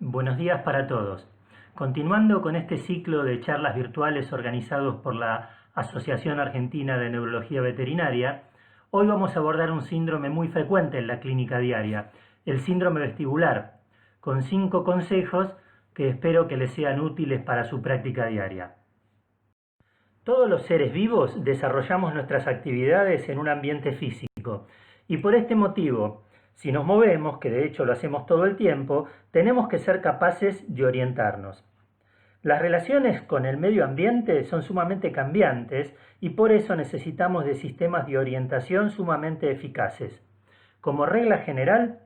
Buenos días para todos. Continuando con este ciclo de charlas virtuales organizados por la Asociación Argentina de Neurología Veterinaria, hoy vamos a abordar un síndrome muy frecuente en la clínica diaria, el síndrome vestibular, con 5 consejos que espero que les sean útiles para su práctica diaria. Todos los seres vivos desarrollamos nuestras actividades en un ambiente físico y por este motivo, si nos movemos, que de hecho lo hacemos todo el tiempo, tenemos que ser capaces de orientarnos. Las relaciones con el medio ambiente son sumamente cambiantes y por eso necesitamos de sistemas de orientación sumamente eficaces. Como regla general,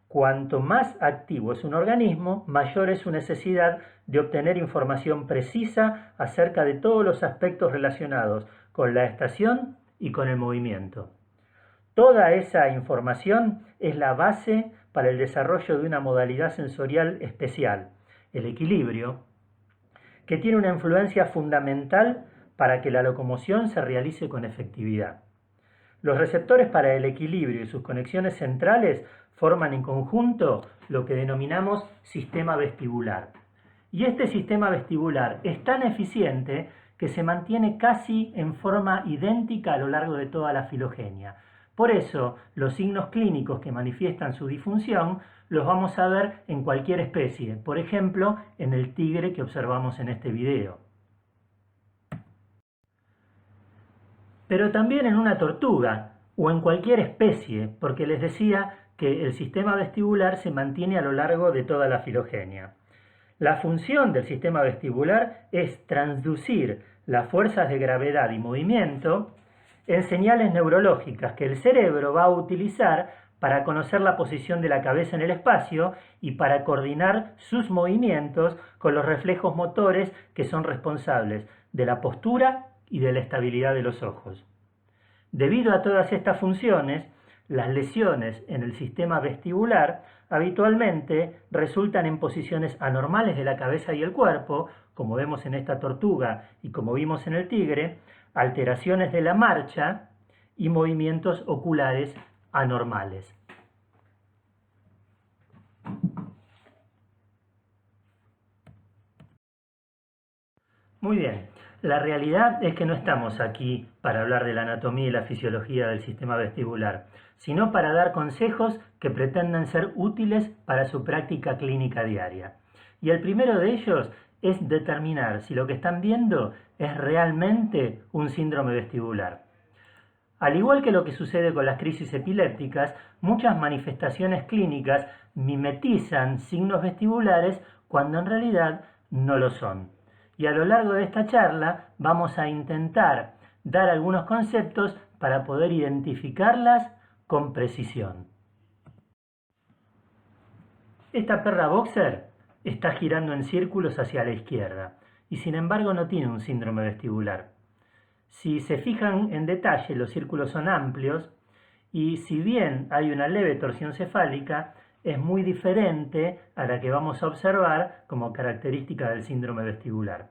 cuanto más activo es un organismo, mayor es su necesidad de obtener información precisa acerca de todos los aspectos relacionados con la estación y con el movimiento. Toda esa información es la base para el desarrollo de una modalidad sensorial especial, el equilibrio, que tiene una influencia fundamental para que la locomoción se realice con efectividad. Los receptores para el equilibrio y sus conexiones centrales forman en conjunto lo que denominamos sistema vestibular. Y este sistema vestibular es tan eficiente que se mantiene casi en forma idéntica a lo largo de toda la filogenia. Por eso, los signos clínicos que manifiestan su disfunción los vamos a ver en cualquier especie, por ejemplo, en el tigre que observamos en este video. Pero también en una tortuga o en cualquier especie, porque les decía que el sistema vestibular se mantiene a lo largo de toda la filogenia. La función del sistema vestibular es transducir las fuerzas de gravedad y movimiento en señales neurológicas que el cerebro va a utilizar para conocer la posición de la cabeza en el espacio y para coordinar sus movimientos con los reflejos motores que son responsables de la postura y de la estabilidad de los ojos. Debido a todas estas funciones, las lesiones en el sistema vestibular habitualmente resultan en posiciones anormales de la cabeza y el cuerpo, como vemos en esta tortuga y como vimos en el tigre, alteraciones de la marcha y movimientos oculares anormales. Muy bien, la realidad es que no estamos aquí para hablar de la anatomía y la fisiología del sistema vestibular, sino para dar consejos que pretendan ser útiles para su práctica clínica diaria. Y el primero de ellos es determinar si lo que están viendo es realmente un síndrome vestibular. Al igual que lo que sucede con las crisis epilépticas, muchas manifestaciones clínicas mimetizan signos vestibulares cuando en realidad no lo son. Y a lo largo de esta charla vamos a intentar dar algunos conceptos para poder identificarlas con precisión. Esta perra boxer está girando en círculos hacia la izquierda y sin embargo no tiene un síndrome vestibular. Si se fijan en detalle, los círculos son amplios y si bien hay una leve torsión cefálica, es muy diferente a la que vamos a observar como característica del síndrome vestibular.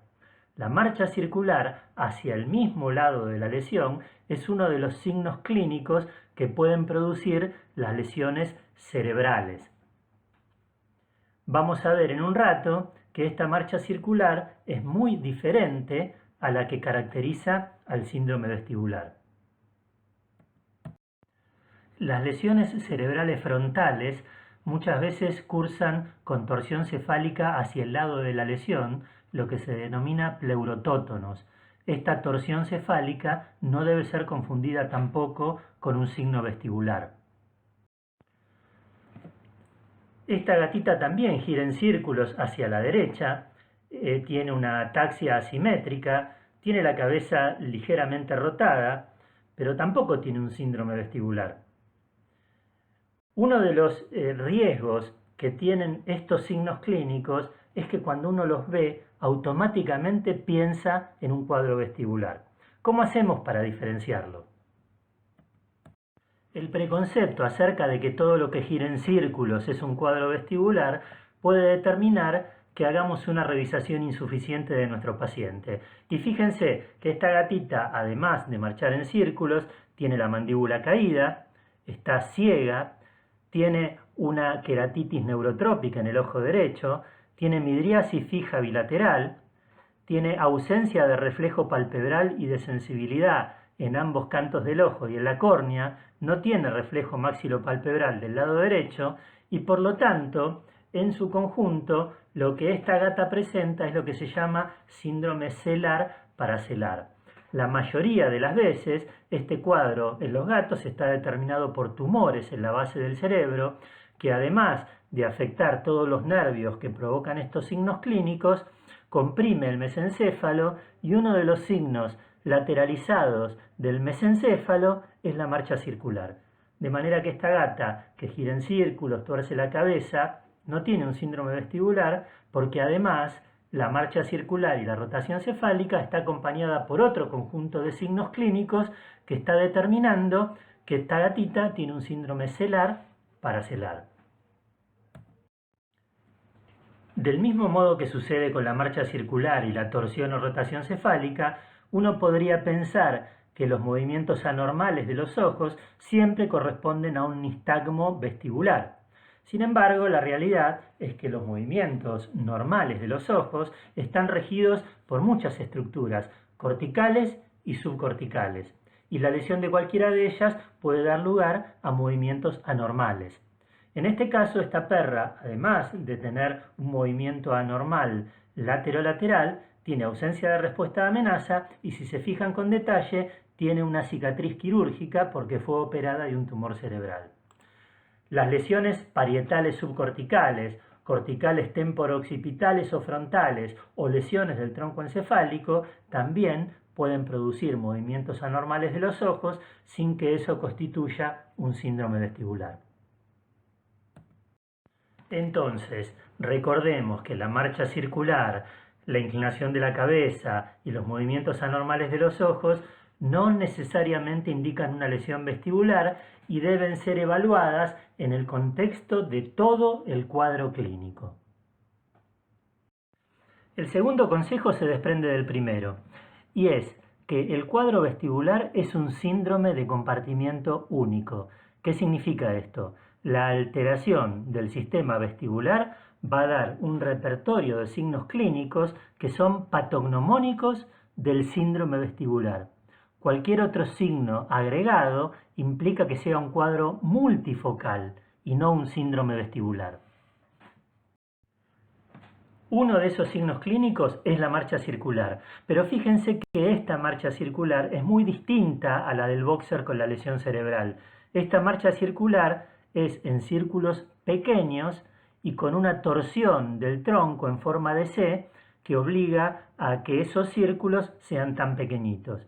La marcha circular hacia el mismo lado de la lesión es uno de los signos clínicos que pueden producir las lesiones cerebrales. Vamos a ver en un rato que esta marcha circular es muy diferente a la que caracteriza al síndrome vestibular. Las lesiones cerebrales frontales muchas veces cursan con torsión cefálica hacia el lado de la lesión, lo que se denomina pleurotótonos. Esta torsión cefálica no debe ser confundida tampoco con un signo vestibular. Esta gatita también gira en círculos hacia la derecha, tiene una ataxia asimétrica, tiene la cabeza ligeramente rotada, pero tampoco tiene un síndrome vestibular. Uno de los riesgos que tienen estos signos clínicos es que cuando uno los ve, automáticamente piensa en un cuadro vestibular. ¿Cómo hacemos para diferenciarlo? El preconcepto acerca de que todo lo que gira en círculos es un cuadro vestibular puede determinar que hagamos una revisación insuficiente de nuestro paciente. Y fíjense que esta gatita, además de marchar en círculos, tiene la mandíbula caída, está ciega, tiene una queratitis neurotrópica en el ojo derecho, tiene midriasis fija bilateral, tiene ausencia de reflejo palpebral y de sensibilidad en ambos cantos del ojo y en la córnea, no tiene reflejo maxilopalpebral del lado derecho y por lo tanto, en su conjunto, lo que esta gata presenta es lo que se llama síndrome celar paracelar. La mayoría de las veces, este cuadro en los gatos está determinado por tumores en la base del cerebro, que además de afectar todos los nervios que provocan estos signos clínicos, comprime el mesencéfalo y uno de los signos lateralizados del mesencéfalo es la marcha circular. De manera que esta gata que gira en círculos, tuerce la cabeza, no tiene un síndrome vestibular porque además la marcha circular y la rotación cefálica está acompañada por otro conjunto de signos clínicos que está determinando que esta gatita tiene un síndrome celar paracelar. Del mismo modo que sucede con la marcha circular y la torsión o rotación cefálica, uno podría pensar que los movimientos anormales de los ojos siempre corresponden a un nistagmo vestibular. Sin embargo, la realidad es que los movimientos normales de los ojos están regidos por muchas estructuras corticales y subcorticales, y la lesión de cualquiera de ellas puede dar lugar a movimientos anormales. En este caso, esta perra, además de tener un movimiento anormal lateral, tiene ausencia de respuesta de amenaza y, si se fijan con detalle, tiene una cicatriz quirúrgica porque fue operada de un tumor cerebral. Las lesiones parietales subcorticales, corticales temporo-occipitales o frontales o lesiones del tronco encefálico también pueden producir movimientos anormales de los ojos sin que eso constituya un síndrome vestibular. Entonces, recordemos que la marcha circular, la inclinación de la cabeza y los movimientos anormales de los ojos no necesariamente indican una lesión vestibular y deben ser evaluadas en el contexto de todo el cuadro clínico. El segundo consejo se desprende del primero, y es que el cuadro vestibular es un síndrome de compartimiento único. ¿Qué significa esto? La alteración del sistema vestibular va a dar un repertorio de signos clínicos que son patognomónicos del síndrome vestibular. Cualquier otro signo agregado implica que sea un cuadro multifocal y no un síndrome vestibular. Uno de esos signos clínicos es la marcha circular, pero fíjense que esta marcha circular es muy distinta a la del boxer con la lesión cerebral. Esta marcha circular es en círculos pequeños y con una torsión del tronco en forma de C que obliga a que esos círculos sean tan pequeñitos.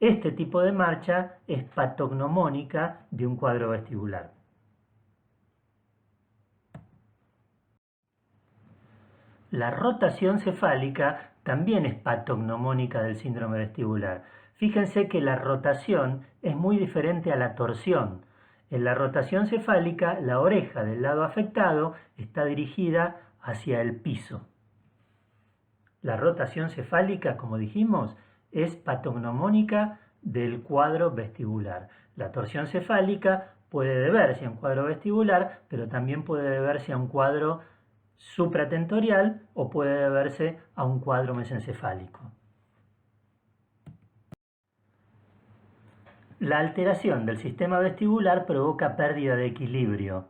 Este tipo de marcha es patognomónica de un cuadro vestibular. La rotación cefálica también es patognomónica del síndrome vestibular. Fíjense que la rotación es muy diferente a la torsión. En la rotación cefálica, la oreja del lado afectado está dirigida hacia el piso. La rotación cefálica, como dijimos, es patognomónica del cuadro vestibular. La torsión cefálica puede deberse a un cuadro vestibular, pero también puede deberse a un cuadro supratentorial o puede deberse a un cuadro mesencefálico. La alteración del sistema vestibular provoca pérdida de equilibrio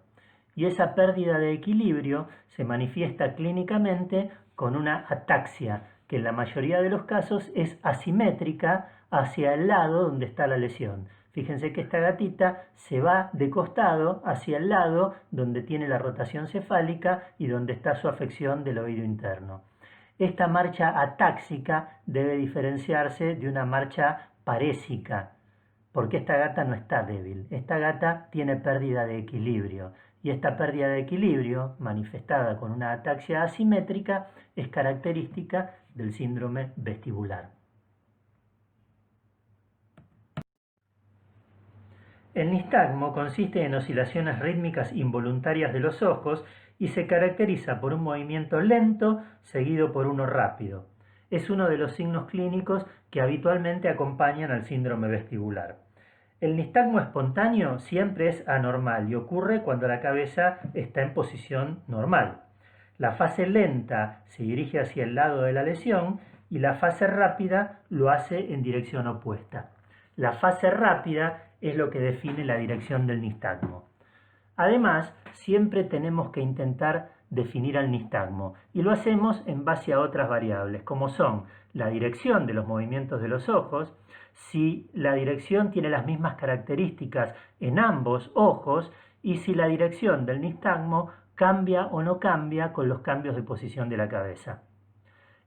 y esa pérdida de equilibrio se manifiesta clínicamente con una ataxia, que en la mayoría de los casos es asimétrica hacia el lado donde está la lesión. Fíjense que esta gatita se va de costado hacia el lado donde tiene la rotación cefálica y donde está su afección del oído interno. Esta marcha atáxica debe diferenciarse de una marcha parésica, porque esta gata no está débil, esta gata tiene pérdida de equilibrio. Y esta pérdida de equilibrio, manifestada con una ataxia asimétrica, es característica del síndrome vestibular. El nistagmo consiste en oscilaciones rítmicas involuntarias de los ojos y se caracteriza por un movimiento lento seguido por uno rápido. Es uno de los signos clínicos que habitualmente acompañan al síndrome vestibular. El nistagmo espontáneo siempre es anormal y ocurre cuando la cabeza está en posición normal. La fase lenta se dirige hacia el lado de la lesión y la fase rápida lo hace en dirección opuesta. La fase rápida es lo que define la dirección del nistagmo. Además, siempre tenemos que intentar definir al nistagmo y lo hacemos en base a otras variables, como son la dirección de los movimientos de los ojos, si la dirección tiene las mismas características en ambos ojos y si la dirección del nistagmo cambia o no cambia con los cambios de posición de la cabeza.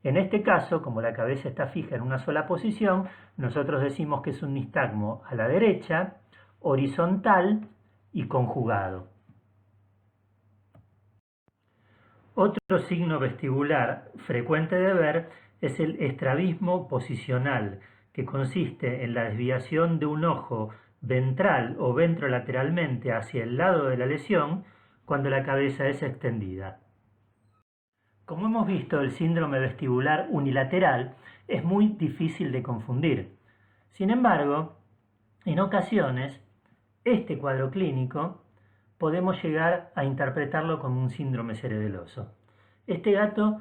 En este caso, como la cabeza está fija en una sola posición, nosotros decimos que es un nistagmo a la derecha, horizontal y conjugado. Otro signo vestibular frecuente de ver es el estrabismo posicional, que consiste en la desviación de un ojo ventral o ventrolateralmente hacia el lado de la lesión cuando la cabeza es extendida. Como hemos visto, el síndrome vestibular unilateral es muy difícil de confundir. Sin embargo, en ocasiones, este cuadro clínico podemos llegar a interpretarlo como un síndrome cerebeloso. Este gato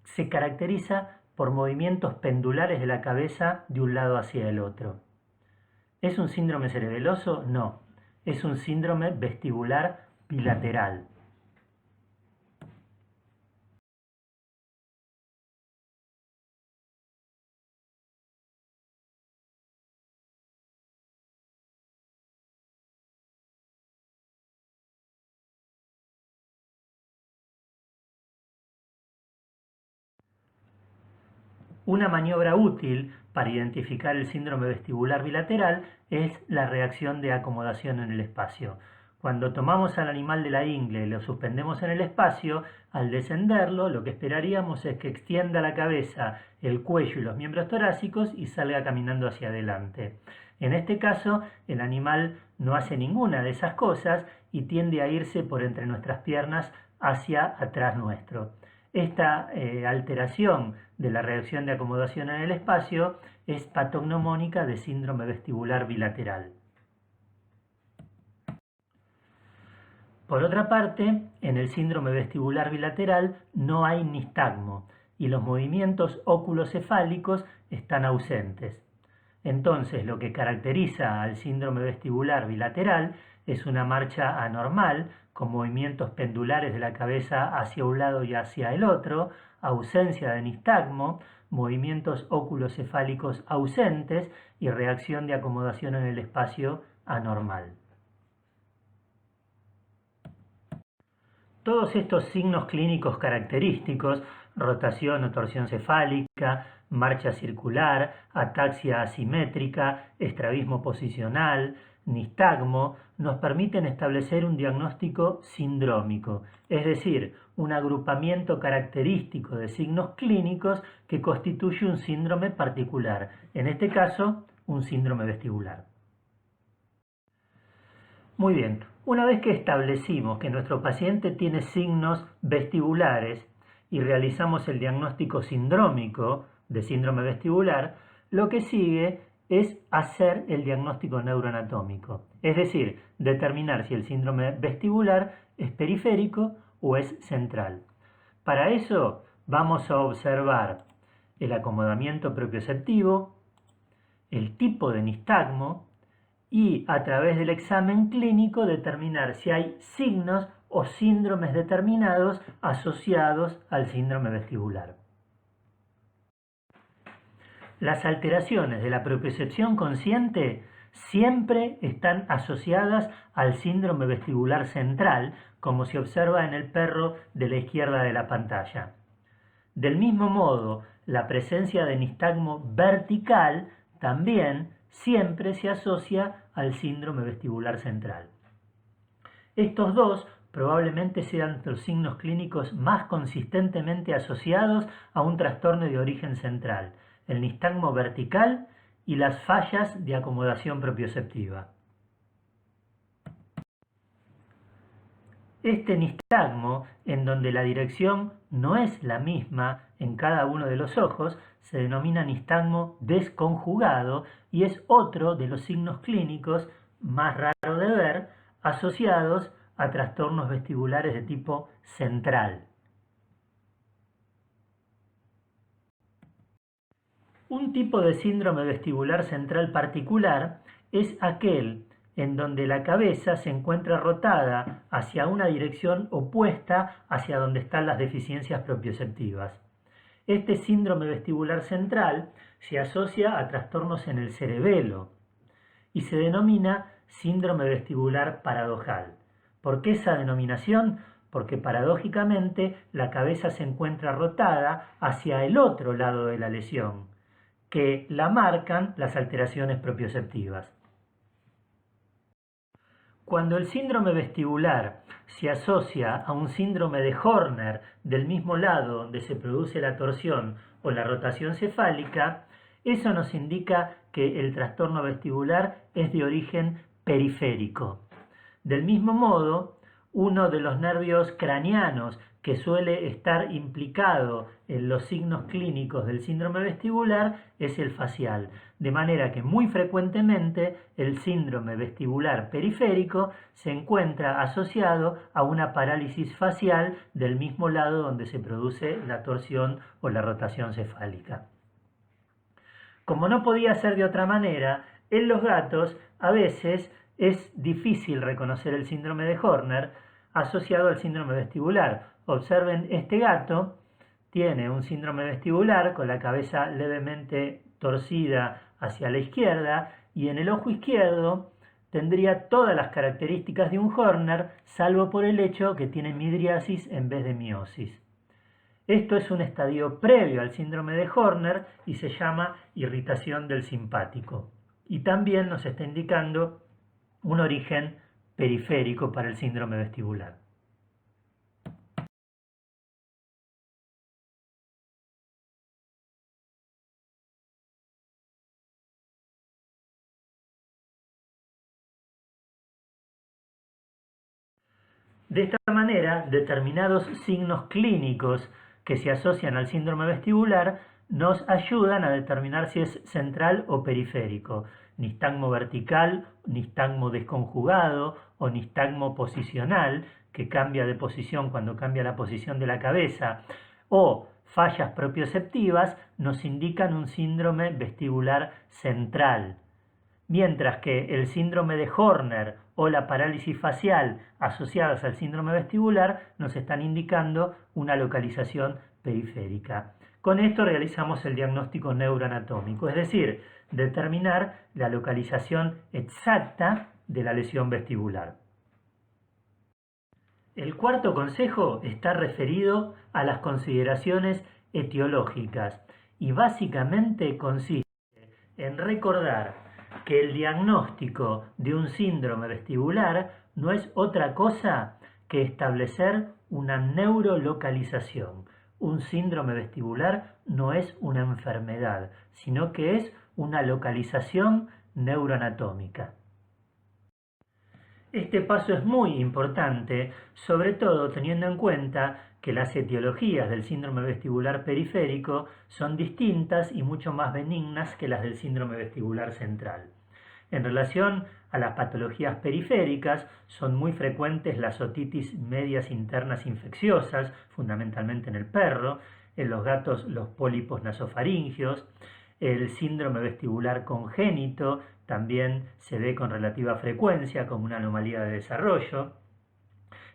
se caracteriza por movimientos pendulares de la cabeza de un lado hacia el otro. ¿Es un síndrome cerebeloso? No, es un síndrome vestibular bilateral. Una maniobra útil para identificar el síndrome vestibular bilateral es la reacción de acomodación en el espacio. Cuando tomamos al animal de la ingle y lo suspendemos en el espacio, al descenderlo, lo que esperaríamos es que extienda la cabeza, el cuello y los miembros torácicos y salga caminando hacia adelante. En este caso, el animal no hace ninguna de esas cosas y tiende a irse por entre nuestras piernas hacia atrás nuestro. Esta alteración de la reacción de acomodación en el espacio es patognomónica de síndrome vestibular bilateral. Por otra parte, en el síndrome vestibular bilateral no hay nistagmo y los movimientos óculocefálicos están ausentes. Entonces, lo que caracteriza al síndrome vestibular bilateral es una marcha anormal, con movimientos pendulares de la cabeza hacia un lado y hacia el otro, ausencia de nistagmo, movimientos óculocefálicos ausentes y reacción de acomodación en el espacio anormal. Todos estos signos clínicos característicos, rotación o torsión cefálica, marcha circular, ataxia asimétrica, estrabismo posicional, nistagmo, nos permiten establecer un diagnóstico sindrómico, es decir, un agrupamiento característico de signos clínicos que constituye un síndrome particular, en este caso, un síndrome vestibular. Muy bien, una vez que establecimos que nuestro paciente tiene signos vestibulares y realizamos el diagnóstico sindrómico de síndrome vestibular, lo que sigue es hacer el diagnóstico neuroanatómico, es decir, determinar si el síndrome vestibular es periférico o es central. Para eso vamos a observar el acomodamiento propioceptivo, el tipo de nistagmo y a través del examen clínico determinar si hay signos o síndromes determinados asociados al síndrome vestibular. Las alteraciones de la propiocepción consciente siempre están asociadas al síndrome vestibular central, como se observa en el perro de la izquierda de la pantalla. Del mismo modo, la presencia de nistagmo vertical también siempre se asocia al síndrome vestibular central. Estos dos probablemente sean los signos clínicos más consistentemente asociados a un trastorno de origen central, el nistagmo vertical y las fallas de acomodación propioceptiva. Este nistagmo, en donde la dirección no es la misma en cada uno de los ojos, se denomina nistagmo desconjugado y es otro de los signos clínicos más raros de ver asociados a trastornos vestibulares de tipo central. Un tipo de síndrome vestibular central particular es aquel en donde la cabeza se encuentra rotada hacia una dirección opuesta hacia donde están las deficiencias propioceptivas. Este síndrome vestibular central se asocia a trastornos en el cerebelo y se denomina síndrome vestibular paradojal. ¿Por qué esa denominación? Porque paradójicamente la cabeza se encuentra rotada hacia el otro lado de la lesión, que la marcan las alteraciones propioceptivas. Cuando el síndrome vestibular se asocia a un síndrome de Horner del mismo lado donde se produce la torsión o la rotación cefálica, eso nos indica que el trastorno vestibular es de origen periférico. Del mismo modo, uno de los nervios craneanos que suele estar implicado en los signos clínicos del síndrome vestibular es el facial, de manera que muy frecuentemente el síndrome vestibular periférico se encuentra asociado a una parálisis facial del mismo lado donde se produce la torsión o la rotación cefálica. Como no podía ser de otra manera, en los gatos a veces es difícil reconocer el síndrome de Horner asociado al síndrome vestibular. Observen, este gato tiene un síndrome vestibular con la cabeza levemente torcida hacia la izquierda y en el ojo izquierdo tendría todas las características de un Horner, salvo por el hecho que tiene midriasis en vez de miosis. Esto es un estadio previo al síndrome de Horner y se llama irritación del simpático. Y también nos está indicando un origen periférico para el síndrome vestibular. De esta manera, determinados signos clínicos que se asocian al síndrome vestibular nos ayudan a determinar si es central o periférico. Nistagmo vertical, nistagmo desconjugado o nistagmo posicional, que cambia de posición cuando cambia la posición de la cabeza, o fallas propioceptivas nos indican un síndrome vestibular central. Mientras que el síndrome de Horner o la parálisis facial asociadas al síndrome vestibular nos están indicando una localización periférica. Con esto realizamos el diagnóstico neuroanatómico, es decir, determinar la localización exacta de la lesión vestibular. El cuarto consejo está referido a las consideraciones etiológicas y básicamente consiste en recordar que el diagnóstico de un síndrome vestibular no es otra cosa que establecer una neurolocalización. Un síndrome vestibular no es una enfermedad, sino que es una localización neuroanatómica. Este paso es muy importante, sobre todo teniendo en cuenta que las etiologías del síndrome vestibular periférico son distintas y mucho más benignas que las del síndrome vestibular central. En relación a las patologías periféricas, son muy frecuentes las otitis medias internas infecciosas, fundamentalmente en el perro, en los gatos los pólipos nasofaringios, el síndrome vestibular congénito también se ve con relativa frecuencia como una anomalía de desarrollo.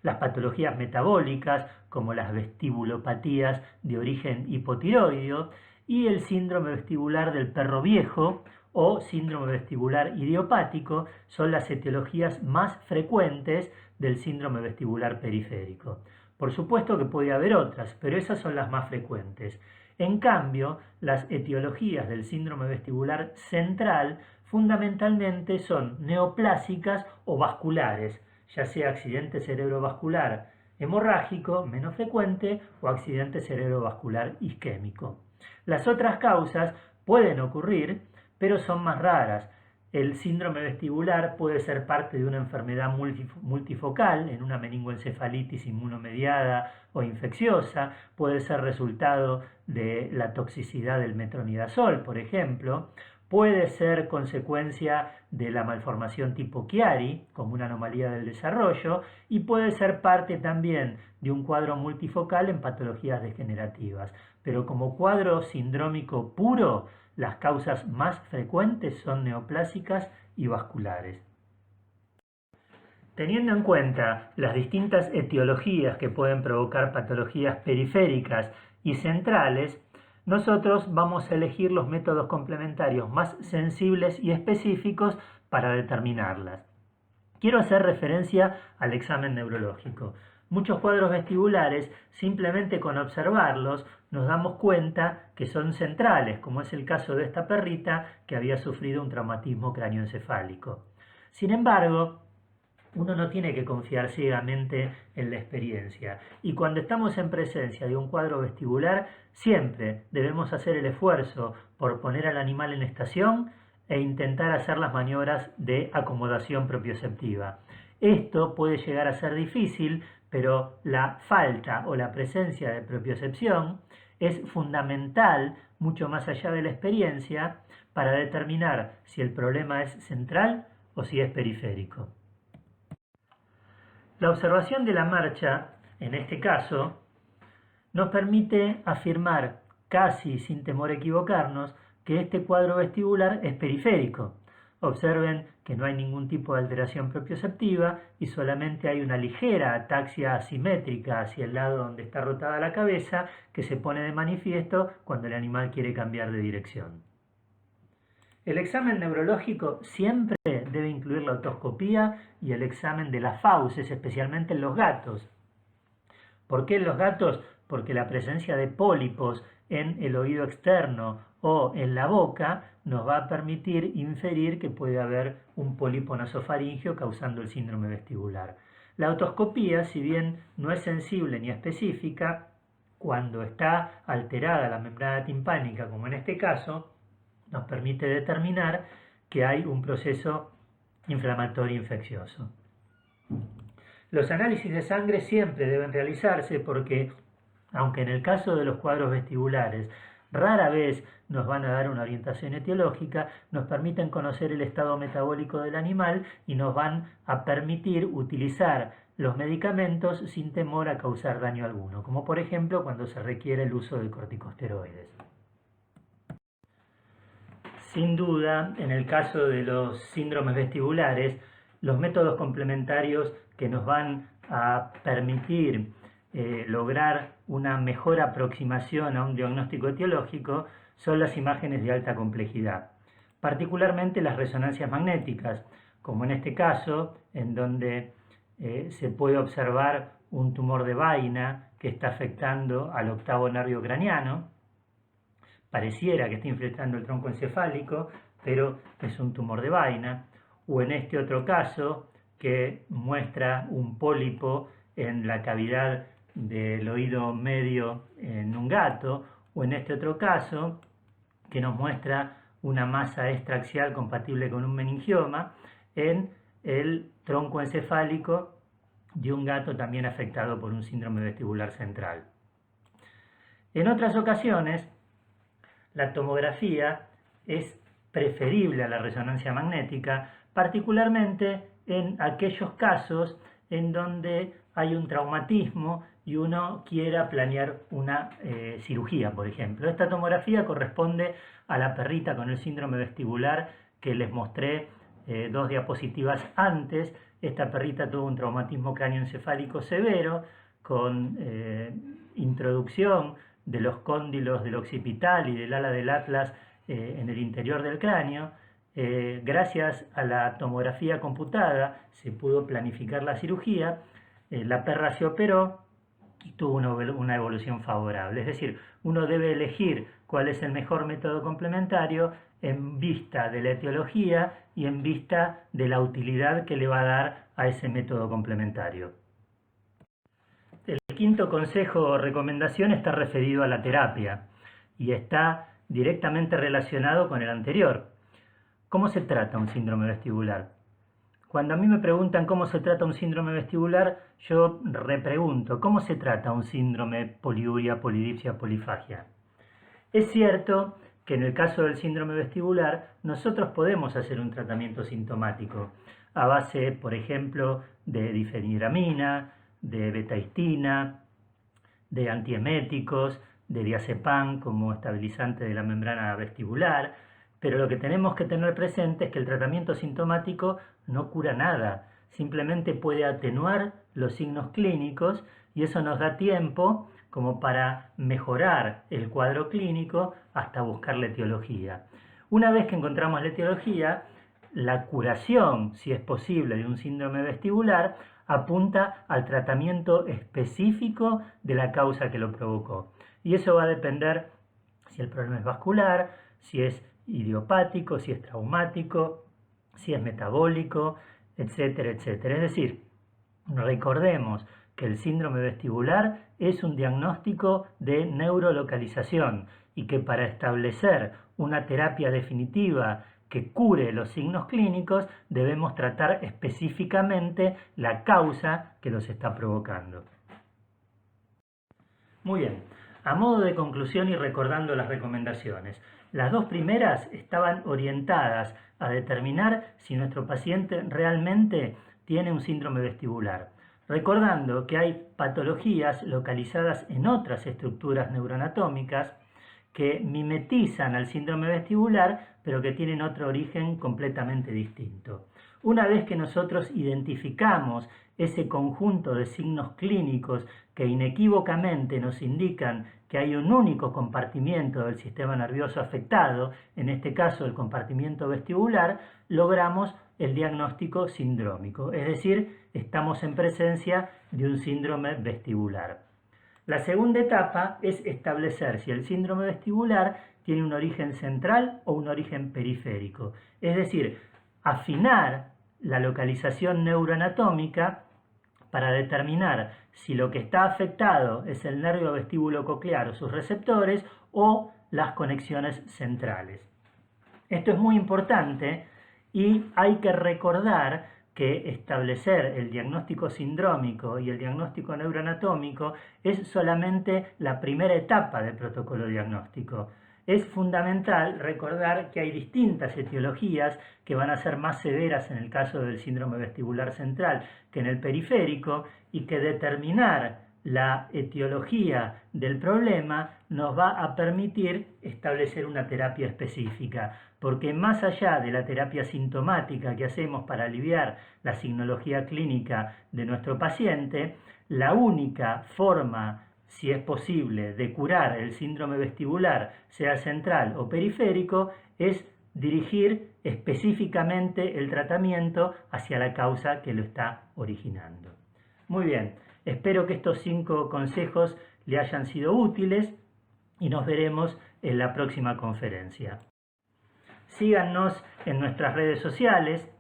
Las patologías metabólicas, como las vestibulopatías de origen hipotiroideo, y el síndrome vestibular del perro viejo o síndrome vestibular idiopático son las etiologías más frecuentes del síndrome vestibular periférico. Por supuesto que puede haber otras, pero esas son las más frecuentes. En cambio, las etiologías del síndrome vestibular central fundamentalmente son neoplásicas o vasculares, ya sea accidente cerebrovascular hemorrágico, menos frecuente, o accidente cerebrovascular isquémico. Las otras causas pueden ocurrir, pero son más raras. el síndrome vestibular puede ser parte de una enfermedad multifocal, en una meningoencefalitis inmunomediada o infecciosa, puede ser resultado de la toxicidad del metronidazol, por ejemplo, puede ser consecuencia de la malformación tipo Chiari, como una anomalía del desarrollo, y puede ser parte también de un cuadro multifocal en patologías degenerativas. Pero como cuadro sindrómico puro, las causas más frecuentes son neoplásicas y vasculares. Teniendo en cuenta las distintas etiologías que pueden provocar patologías periféricas y centrales, nosotros vamos a elegir los métodos complementarios más sensibles y específicos para determinarlas. Quiero hacer referencia al examen neurológico. Muchos cuadros vestibulares, simplemente con observarlos, nos damos cuenta que son centrales, como es el caso de esta perrita que había sufrido un traumatismo cráneoencefálico. Sin embargo, uno no tiene que confiar ciegamente en la experiencia. Y cuando estamos en presencia de un cuadro vestibular, siempre debemos hacer el esfuerzo por poner al animal en estación e intentar hacer las maniobras de acomodación propioceptiva. Esto puede llegar a ser difícil, pero la falta o la presencia de propiocepción es fundamental, mucho más allá de la experiencia, para determinar si el problema es central o si es periférico. La observación de la marcha, en este caso, nos permite afirmar, casi sin temor a equivocarnos, que este cuadro vestibular es periférico. Observen que no hay ningún tipo de alteración propioceptiva y solamente hay una ligera ataxia asimétrica hacia el lado donde está rotada la cabeza que se pone de manifiesto cuando el animal quiere cambiar de dirección. El examen neurológico siempre debe incluir la otoscopía y el examen de las fauces, especialmente en los gatos. ¿Por qué en los gatos? Porque la presencia de pólipos en el oído externo o en la boca nos va a permitir inferir que puede haber un pólipo nasofaringeo causando el síndrome vestibular. La otoscopía, si bien no es sensible ni específica, cuando está alterada la membrana timpánica, como en este caso, nos permite determinar que hay un proceso inflamatorio infeccioso. Los análisis de sangre siempre deben realizarse porque, aunque en el caso de los cuadros vestibulares rara vez nos van a dar una orientación etiológica, nos permiten conocer el estado metabólico del animal y nos van a permitir utilizar los medicamentos sin temor a causar daño alguno, como por ejemplo cuando se requiere el uso de corticosteroides. Sin duda, en el caso de los síndromes vestibulares, los métodos complementarios que nos van a permitir lograr una mejor aproximación a un diagnóstico etiológico son las imágenes de alta complejidad, particularmente las resonancias magnéticas, como en este caso, en donde se puede observar un tumor de vaina que está afectando al octavo nervio craneano. Pareciera que está infiltrando el tronco encefálico, pero es un tumor de vaina. O en este otro caso, que muestra un pólipo en la cavidad del oído medio en un gato, o en este otro caso, que nos muestra una masa extraaxial compatible con un meningioma en el tronco encefálico de un gato también afectado por un síndrome vestibular central. En otras ocasiones, la tomografía es preferible a la resonancia magnética, particularmente en aquellos casos en donde hay un traumatismo y uno quiera planear una cirugía, por ejemplo. Esta tomografía corresponde a la perrita con el síndrome vestibular que les mostré 2 diapositivas antes. Esta perrita tuvo un traumatismo cráneoencefálico severo con introducción de los cóndilos del occipital y del ala del atlas en el interior del cráneo. Gracias a la tomografía computada se pudo planificar la cirugía, la perra se operó y tuvo una evolución favorable. Es decir, uno debe elegir cuál es el mejor método complementario en vista de la etiología y en vista de la utilidad que le va a dar a ese método complementario. El quinto consejo o recomendación está referido a la terapia y está directamente relacionado con el anterior. ¿Cómo se trata un síndrome vestibular? Cuando a mí me preguntan cómo se trata un síndrome vestibular, yo repregunto, ¿cómo se trata un síndrome poliuria, polidipsia, polifagia? Es cierto que en el caso del síndrome vestibular, nosotros podemos hacer un tratamiento sintomático a base, por ejemplo, de difenhidramina, de betahistina, de antieméticos, de diazepam como estabilizante de la membrana vestibular, pero lo que tenemos que tener presente es que el tratamiento sintomático no cura nada, simplemente puede atenuar los signos clínicos y eso nos da tiempo como para mejorar el cuadro clínico hasta buscar la etiología. Una vez que encontramos la etiología, la curación, si es posible, de un síndrome vestibular apunta al tratamiento específico de la causa que lo provocó. Y eso va a depender si el problema es vascular, si es idiopático, si es traumático, si es metabólico, etcétera, etcétera. Es decir, recordemos que el síndrome vestibular es un diagnóstico de neurolocalización y que para establecer una terapia definitiva que cure los signos clínicos debemos tratar específicamente la causa que los está provocando. Muy bien, a modo de conclusión y recordando las recomendaciones, las dos primeras estaban orientadas a determinar si nuestro paciente realmente tiene un síndrome vestibular, recordando que hay patologías localizadas en otras estructuras neuroanatómicas que mimetizan al síndrome vestibular, pero que tienen otro origen completamente distinto. Una vez que nosotros identificamos ese conjunto de signos clínicos que inequívocamente nos indican que hay un único compartimiento del sistema nervioso afectado, en este caso el compartimiento vestibular, logramos el diagnóstico sindrómico, es decir, estamos en presencia de un síndrome vestibular. La segunda etapa es establecer si el síndrome vestibular tiene un origen central o un origen periférico, es decir, afinar la localización neuroanatómica para determinar si lo que está afectado es el nervio vestíbulo coclear o sus receptores o las conexiones centrales. Esto es muy importante y hay que recordar que establecer el diagnóstico sindrómico y el diagnóstico neuroanatómico es solamente la primera etapa del protocolo diagnóstico. Es fundamental recordar que hay distintas etiologías que van a ser más severas en el caso del síndrome vestibular central que en el periférico y que determinar la etiología del problema nos va a permitir establecer una terapia específica, porque más allá de la terapia sintomática que hacemos para aliviar la signología clínica de nuestro paciente, la única forma, si es posible, de curar el síndrome vestibular, sea central o periférico, es dirigir específicamente el tratamiento hacia la causa que lo está originando. Muy bien, espero que estos 5 consejos le hayan sido útiles y nos veremos en la próxima conferencia. Síganos en nuestras redes sociales,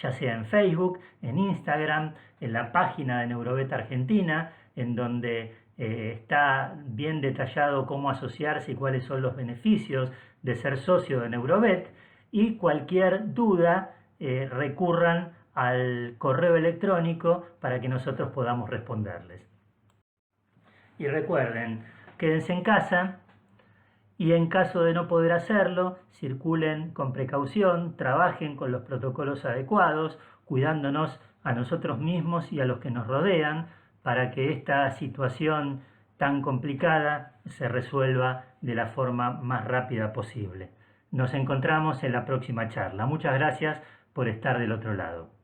ya sea en Facebook, en Instagram, en la página de Neurovet Argentina, en donde está bien detallado cómo asociarse y cuáles son los beneficios de ser socio de Neurovet. Y cualquier duda, recurran al correo electrónico para que nosotros podamos responderles. Y recuerden, quédense en casa y en caso de no poder hacerlo, circulen con precaución, trabajen con los protocolos adecuados, cuidándonos a nosotros mismos y a los que nos rodean para que esta situación tan complicada se resuelva de la forma más rápida posible. Nos encontramos en la próxima charla. Muchas gracias por estar del otro lado.